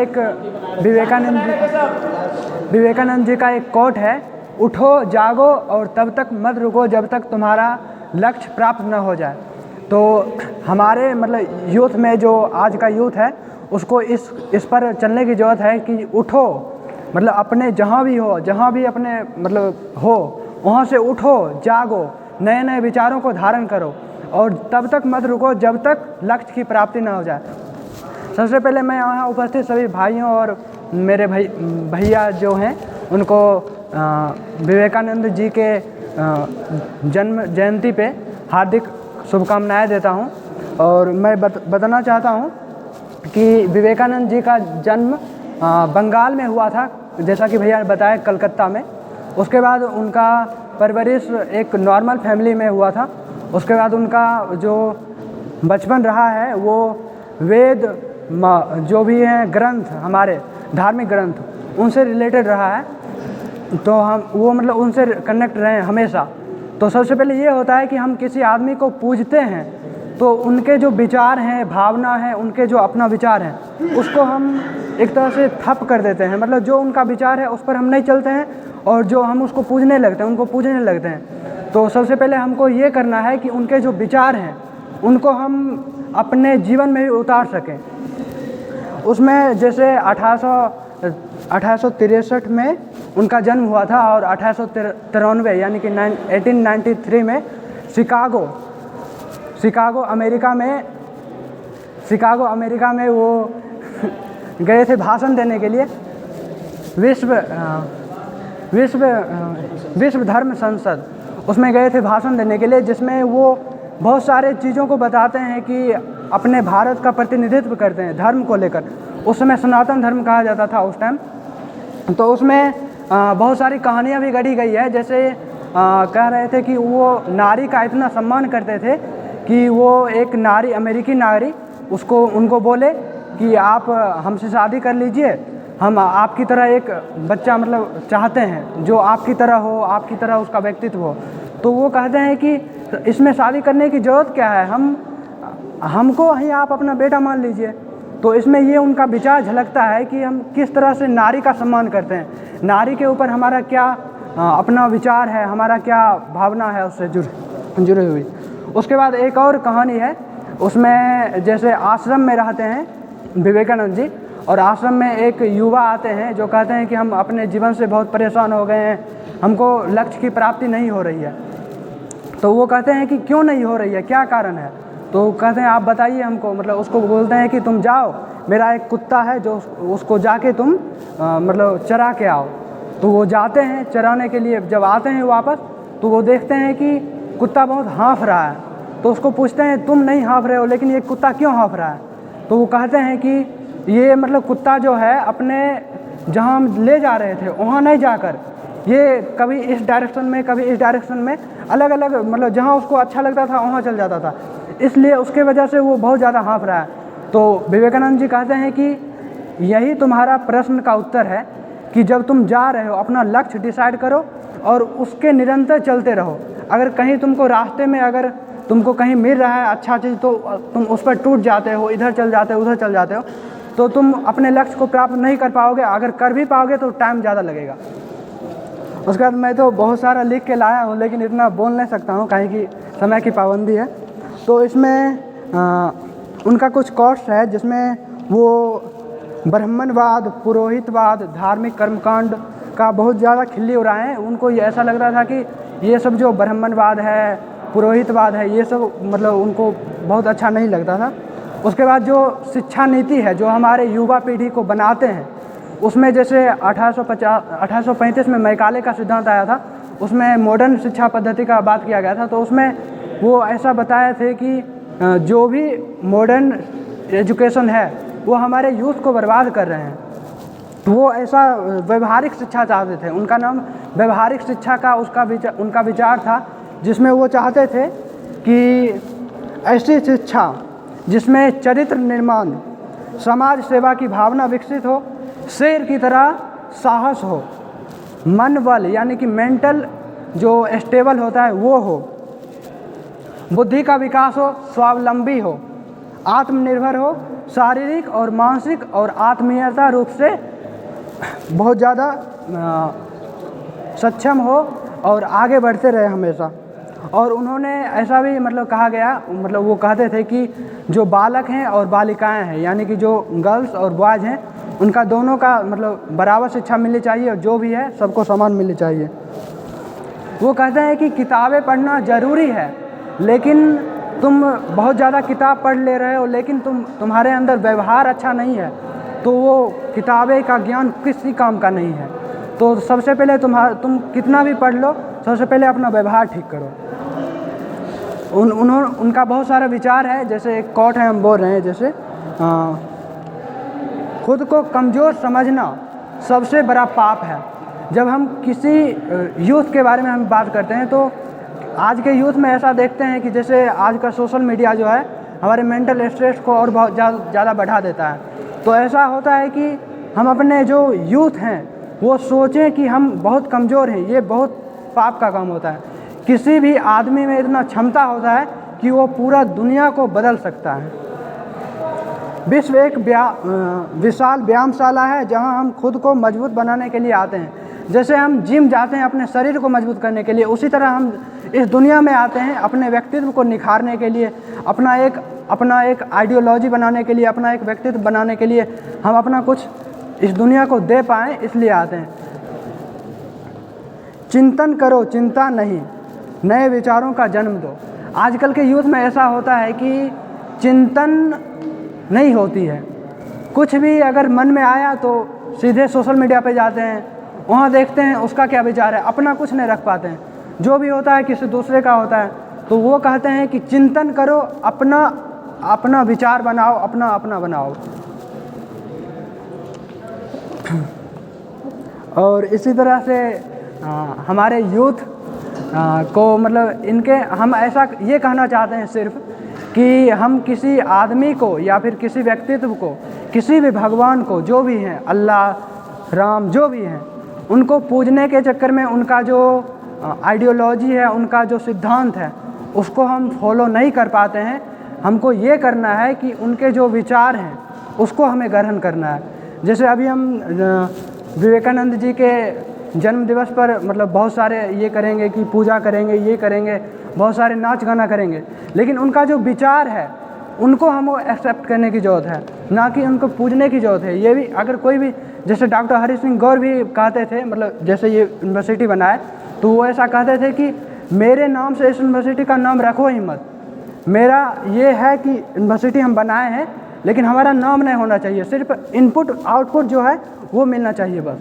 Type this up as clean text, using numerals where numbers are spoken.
एक विवेकानंद जी का एक कोट है, उठो जागो और तब तक मत रुको जब तक तुम्हारा लक्ष्य प्राप्त न हो जाए। तो हमारे मतलब यूथ में जो आज का यूथ है उसको इस पर चलने की ज़रूरत है कि उठो, मतलब अपने जहाँ भी अपने मतलब हो वहाँ से उठो, जागो, नए नए विचारों को धारण करो और तब तक मत रुको जब तक लक्ष्य की प्राप्ति न हो जाए। सबसे पहले मैं यहाँ उपस्थित सभी भाइयों और मेरे भैया जो हैं उनको विवेकानंद जी के जन्म जयंती पे हार्दिक शुभकामनाएं देता हूँ। और मैं बताना चाहता हूँ कि विवेकानंद जी का जन्म बंगाल में हुआ था, जैसा कि भैया ने बताया, कलकत्ता में। उसके बाद उनका परवरिश एक नॉर्मल फैमिली में हुआ था। उसके बाद उनका जो बचपन रहा है वो वेद जो भी हैं ग्रंथ, हमारे धार्मिक ग्रंथ, उनसे रिलेटेड रहा है। तो हम वो मतलब उनसे कनेक्ट रहे हैं हमेशा। तो सबसे पहले ये होता है कि हम किसी आदमी को पूजते हैं तो उनके जो विचार हैं, भावना है, उनके जो अपना विचार है उसको हम एक तरह से ठप कर देते हैं। मतलब जो उनका विचार है उस पर हम नहीं चलते हैं और जो हम उसको पूजने लगते हैं, उनको पूजने लगते हैं। तो सबसे पहले हमको ये करना है कि उनके जो विचार हैं उनको हम अपने जीवन में भी उतार सकें। उसमें जैसे 1863 में उनका जन्म हुआ था और 1893 यानी कि 1893 में शिकागो अमेरिका में वो गए थे भाषण देने के लिए। विश्व धर्म संसद, उसमें गए थे भाषण देने के लिए, जिसमें वो बहुत सारे चीज़ों को बताते हैं कि अपने भारत का प्रतिनिधित्व करते हैं धर्म को लेकर। उस समय सनातन धर्म कहा जाता था उस टाइम। तो उसमें बहुत सारी कहानियाँ भी गढ़ी गई है। जैसे कह रहे थे कि वो नारी का इतना सम्मान करते थे कि वो एक नारी, अमेरिकी नारी, उनको बोले कि आप हमसे शादी कर लीजिए, हम आपकी तरह एक बच्चा मतलब चाहते हैं जो आपकी तरह हो, आपकी तरह उसका व्यक्तित्व हो। तो वो कहते हैं कि इसमें शादी करने की ज़रूरत क्या है, हमको ही आप अपना बेटा मान लीजिए। तो इसमें ये उनका विचार झलकता है कि हम किस तरह से नारी का सम्मान करते हैं, नारी के ऊपर हमारा क्या अपना विचार है, हमारा क्या भावना है उससे जुड़ी हुई। उसके बाद एक और कहानी है, उसमें जैसे आश्रम में रहते हैं विवेकानंद जी और आश्रम में एक युवा आते हैं जो कहते हैं कि हम अपने जीवन से बहुत परेशान हो गए हैं, हमको लक्ष्य की प्राप्ति नहीं हो रही है। तो वो कहते हैं कि क्यों नहीं हो रही है, क्या कारण है। तो कहते हैं आप बताइए हमको। मतलब उसको बोलते हैं कि तुम जाओ, मेरा एक कुत्ता है जो उसको जाके तुम मतलब चरा के आओ। तो वो जाते हैं चराने के लिए। जब आते हैं वापस तो वो देखते हैं कि कुत्ता बहुत हाँफ रहा है। तो उसको पूछते हैं तुम नहीं हाँफ रहे हो लेकिन ये कुत्ता क्यों हाँफ रहा है। तो वो कहते हैं कि ये मतलब कुत्ता जो है अपने जहाँ हम ले जा रहे थे वहाँ नहीं जाकर ये कभी इस डायरेक्शन में कभी इस डायरेक्शन में अलग अलग मतलब जहाँ उसको अच्छा लगता था वहाँ चल जाता था, इसलिए उसके वजह से वो बहुत ज़्यादा हाँफ रहा है। तो विवेकानंद जी कहते हैं कि यही तुम्हारा प्रश्न का उत्तर है कि जब तुम जा रहे हो अपना लक्ष्य डिसाइड करो और उसके निरंतर चलते रहो। अगर कहीं तुमको रास्ते में अगर तुमको कहीं मिल रहा है अच्छा चीज़ तो तुम उस पर टूट जाते हो, इधर चल जाते हो, उधर चल जाते हो, तो तुम अपने लक्ष्य को प्राप्त नहीं कर पाओगे। अगर कर भी पाओगे तो टाइम ज़्यादा लगेगा। उसके बाद मैं तो बहुत सारा लिख के लाया हूँ लेकिन इतना बोल नहीं सकता हूँ काहे कि समय की पाबंदी है। तो इसमें उनका कुछ कोट्स है जिसमें वो ब्राह्मणवाद, पुरोहितवाद, धार्मिक कर्मकांड का बहुत ज़्यादा खिल्ली उड़ाए हैं। उनको ये ऐसा लग रहा था कि ये सब जो ब्राह्मणवाद है, पुरोहितवाद है, ये सब मतलब उनको बहुत अच्छा नहीं लगता था। उसके बाद जो शिक्षा नीति है जो हमारे युवा पीढ़ी को बनाते हैं उसमें जैसे 1835 में मैकाले का सिद्धांत आया था, उसमें मॉडर्न शिक्षा पद्धति का बात किया गया था। तो उसमें वो ऐसा बताए थे कि जो भी मॉडर्न एजुकेशन है वो हमारे यूथ को बर्बाद कर रहे हैं। वो ऐसा व्यवहारिक शिक्षा चाहते थे, उनका नाम व्यवहारिक शिक्षा का उनका विचार था, जिसमें वो चाहते थे कि ऐसी शिक्षा जिसमें चरित्र निर्माण, समाज सेवा की भावना विकसित हो, शेर की तरह साहस हो, मन बल यानी कि मेंटल जो स्टेबल होता है वो हो, बुद्धि का विकास हो, स्वावलंबी हो, आत्मनिर्भर हो, शारीरिक और मानसिक और आत्मीयता रूप से बहुत ज़्यादा सक्षम हो और आगे बढ़ते रहे हमेशा। और उन्होंने ऐसा भी मतलब कहा गया, मतलब वो कहते थे कि जो बालक हैं और बालिकाएं हैं, यानी कि जो गर्ल्स और बॉयज़ हैं, उनका दोनों का मतलब बराबर शिक्षा मिलनी चाहिए और जो भी है सबको समान मिलनी चाहिए। वो कहते हैं कि किताबें पढ़ना ज़रूरी है, लेकिन तुम बहुत ज़्यादा किताब पढ़ ले रहे हो लेकिन तुम्हारे अंदर व्यवहार अच्छा नहीं है, तो वो किताबें का ज्ञान किसी काम का नहीं है। तो सबसे पहले तुम कितना भी पढ़ लो, सबसे पहले अपना व्यवहार ठीक करो। उनका बहुत सारा विचार है, जैसे एक कोट है, हम बोल रहे हैं जैसे खुद को कमज़ोर समझना सबसे बड़ा पाप है। जब हम किसी यूथ के बारे में हम बात करते हैं तो आज के यूथ में ऐसा देखते हैं कि जैसे आज का सोशल मीडिया जो है हमारे मेंटल स्ट्रेस को और बहुत ज़्यादा बढ़ा देता है। तो ऐसा होता है कि हम अपने जो यूथ हैं वो सोचें कि हम बहुत कमज़ोर हैं, ये बहुत पाप का काम होता है। किसी भी आदमी में इतना क्षमता होता है कि वो पूरा दुनिया को बदल सकता है। विश्व एक विशाल व्यायामशाला है जहां हम खुद को मजबूत बनाने के लिए आते हैं। जैसे हम जिम जाते हैं अपने शरीर को मजबूत करने के लिए, उसी तरह हम इस दुनिया में आते हैं अपने व्यक्तित्व को निखारने के लिए, अपना एक आइडियोलॉजी बनाने के लिए, अपना एक व्यक्तित्व बनाने के लिए, हम अपना कुछ इस दुनिया को दे पाएँ, इसलिए आते हैं। चिंतन करो, चिंता नहीं, नए विचारों का जन्म दो। आजकल के यूथ में ऐसा होता है कि चिंतन नहीं होती है, कुछ भी अगर मन में आया तो सीधे सोशल मीडिया पे जाते हैं, वहाँ देखते हैं उसका क्या विचार है, अपना कुछ नहीं रख पाते हैं। जो भी होता है किसी दूसरे का होता है। तो वो कहते हैं कि चिंतन करो, अपना विचार बनाओ, अपना बनाओ। और इसी तरह से हमारे यूथ को मतलब हम ऐसा ये कहना चाहते हैं सिर्फ कि हम किसी आदमी को या फिर किसी व्यक्तित्व को, किसी भी भगवान को, जो भी हैं, अल्लाह, राम, जो भी हैं, उनको पूजने के चक्कर में उनका जो आइडियोलॉजी है, उनका जो सिद्धांत है, उसको हम फॉलो नहीं कर पाते हैं। हमको ये करना है कि उनके जो विचार हैं उसको हमें ग्रहण करना है। जैसे अभी हम विवेकानंद जी के जन्म दिवस पर मतलब बहुत सारे ये करेंगे कि पूजा करेंगे, ये करेंगे, बहुत सारे नाच गाना करेंगे, लेकिन उनका जो विचार है उनको हमको एक्सेप्ट करने की ज़रूरत है, ना कि उनको पूजने की ज़रूरत है। ये भी अगर कोई भी, जैसे डॉक्टर हरि सिंह गौर भी कहते थे, मतलब जैसे ये यूनिवर्सिटी बनाए तो वो ऐसा कहते थे कि मेरे नाम से इस यूनिवर्सिटी का नाम रखो ही मत, मेरा ये है कि यूनिवर्सिटी हम बनाए हैं लेकिन हमारा नाम नहीं होना चाहिए, सिर्फ इनपुट आउटपुट जो है वो मिलना चाहिए बस।